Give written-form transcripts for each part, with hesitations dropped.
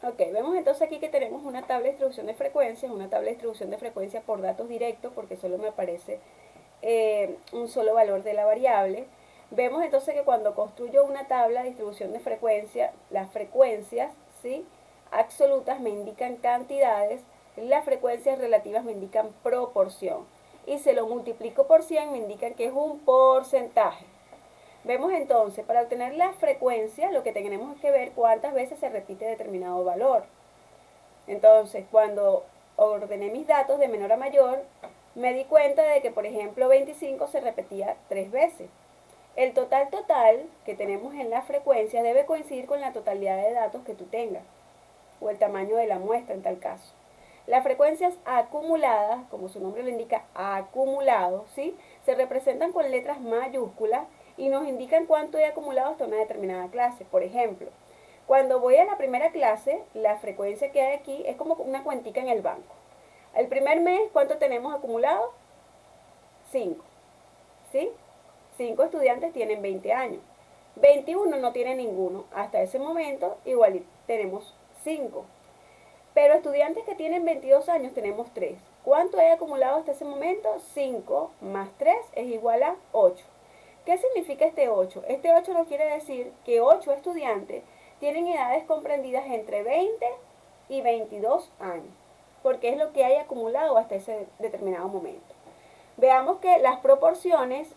Ok, vemos entonces aquí que tenemos una tabla de distribución de frecuencias, una tabla de distribución de frecuencias por datos directos, porque solo me aparece un solo valor de la variable. Vemos entonces que cuando construyo una tabla de distribución de frecuencia, las frecuencias, ¿sí?, absolutas me indican cantidades, las frecuencias relativas me indican proporción. Y si lo multiplico por 100 me indican que es un porcentaje. Vemos entonces, para obtener la frecuencia, lo que tenemos que ver cuántas veces se repite determinado valor. Entonces, cuando ordené mis datos de menor a mayor, me di cuenta de que, por ejemplo, 25 se repetía 3 veces. El total que tenemos en la frecuencia debe coincidir con la totalidad de datos que tú tengas, o el tamaño de la muestra en tal caso. Las frecuencias acumuladas, como su nombre lo indica, acumulado, ¿sí?, se representan con letras mayúsculas y nos indican cuánto he acumulado hasta una determinada clase. Por ejemplo, cuando voy a la primera clase, la frecuencia que hay aquí es como una cuentica en el banco. El primer mes, ¿cuánto tenemos acumulado? 5, ¿sí? 5 estudiantes tienen 20 años. 21 no tiene ninguno. Hasta ese momento, igual tenemos 5. Pero estudiantes que tienen 22 años tenemos 3. ¿Cuánto he acumulado hasta ese momento? 5 más 3 es igual a 8. ¿Qué significa este 8? Este 8 nos quiere decir que 8 estudiantes tienen edades comprendidas entre 20 y 22 años, porque es lo que hay acumulado hasta ese determinado momento. Veamos que las proporciones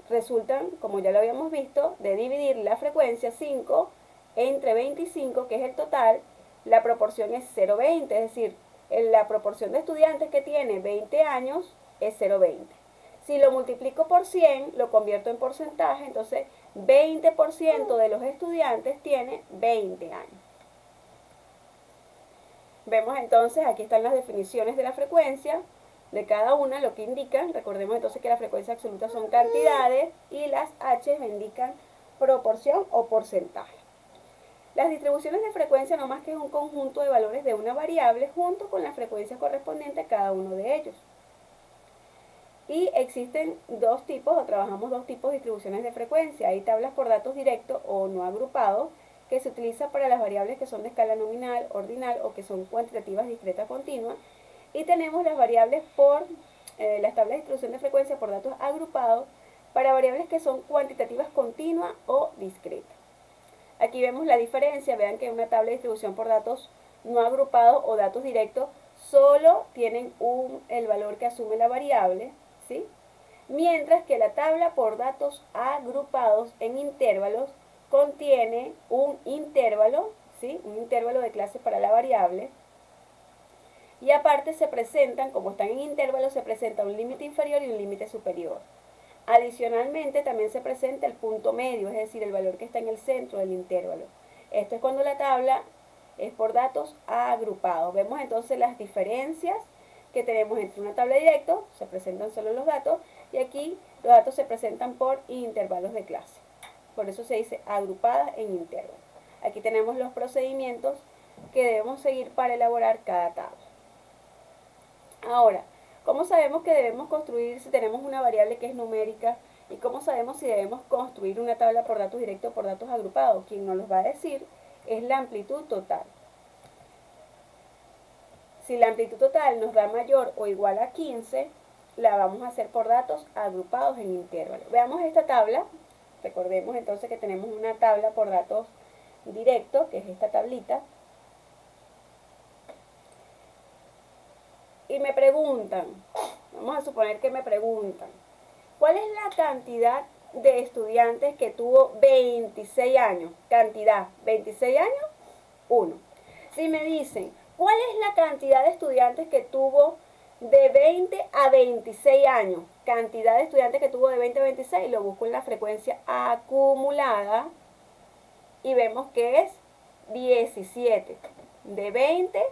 resultan, como ya lo habíamos visto, de dividir la frecuencia 5 entre 25, que es el total, la proporción es 0,20, es decir, la proporción de estudiantes que tiene 20 años es 0,20. Si lo multiplico por 100, lo convierto en porcentaje, entonces 20% de los estudiantes tiene 20 años. Vemos entonces, aquí están las definiciones de la frecuencia, de cada una, lo que indican. Recordemos entonces que las frecuencias absolutas son cantidades y las H me indican proporción o porcentaje. Las distribuciones de frecuencia no más que es un conjunto de valores de una variable junto con la frecuencia correspondiente a cada uno de ellos. Y existen dos tipos, o trabajamos dos tipos de distribuciones de frecuencia. Hay tablas por datos directos o no agrupados, que se utiliza para las variables que son de escala nominal, ordinal o que son cuantitativas discretas continuas. Y tenemos las variables por las tablas de distribución de frecuencia por datos agrupados para variables que son cuantitativas continuas o discretas. Aquí vemos la diferencia. Vean que una tabla de distribución por datos no agrupados o datos directos solo tienen el valor que asume la variable, ¿sí?, mientras que la tabla por datos agrupados en intervalos contiene un intervalo, ¿sí?, un intervalo de clase para la variable, y aparte se presentan, como están en intervalos, se presenta un límite inferior y un límite superior. Adicionalmente también se presenta el punto medio, es decir, el valor que está en el centro del intervalo. Esto es cuando la tabla es por datos agrupados. Vemos entonces las diferencias que tenemos entre una tabla directa, se presentan solo los datos, y aquí los datos se presentan por intervalos de clase. Por eso se dice agrupadas en intervalos. Aquí tenemos los procedimientos que debemos seguir para elaborar cada tabla. Ahora, ¿cómo sabemos que debemos construir si tenemos una variable que es numérica? ¿Y cómo sabemos si debemos construir una tabla por datos directos o por datos agrupados? Quien nos los va a decir es la amplitud total. Si la amplitud total nos da mayor o igual a 15, la vamos a hacer por datos agrupados en intervalos. Veamos esta tabla. Recordemos entonces que tenemos una tabla por datos directos, que es esta tablita. Y me preguntan, vamos a suponer que me preguntan, ¿cuál es la cantidad de estudiantes que tuvo 26 años? Cantidad, 26 años, 1. Si me dicen, ¿cuál es la cantidad de estudiantes que tuvo de 20 a 26 años? Cantidad de estudiantes que tuvo de 20 a 26, lo busco en la frecuencia acumulada y vemos que es 17. De 20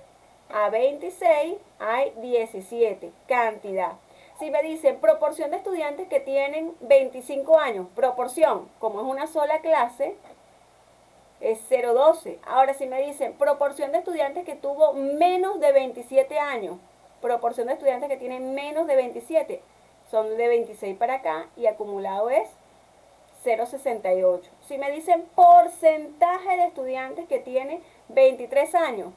a 26 hay 17, cantidad. Si me dicen proporción de estudiantes que tienen 25 años, proporción, como es una sola clase, es 0,12. Ahora si me dicen proporción de estudiantes que tuvo menos de 27 años, proporción de estudiantes que tienen menos de 27, son de 26 para acá y acumulado es 0,68. Si me dicen porcentaje de estudiantes que tienen 23 años,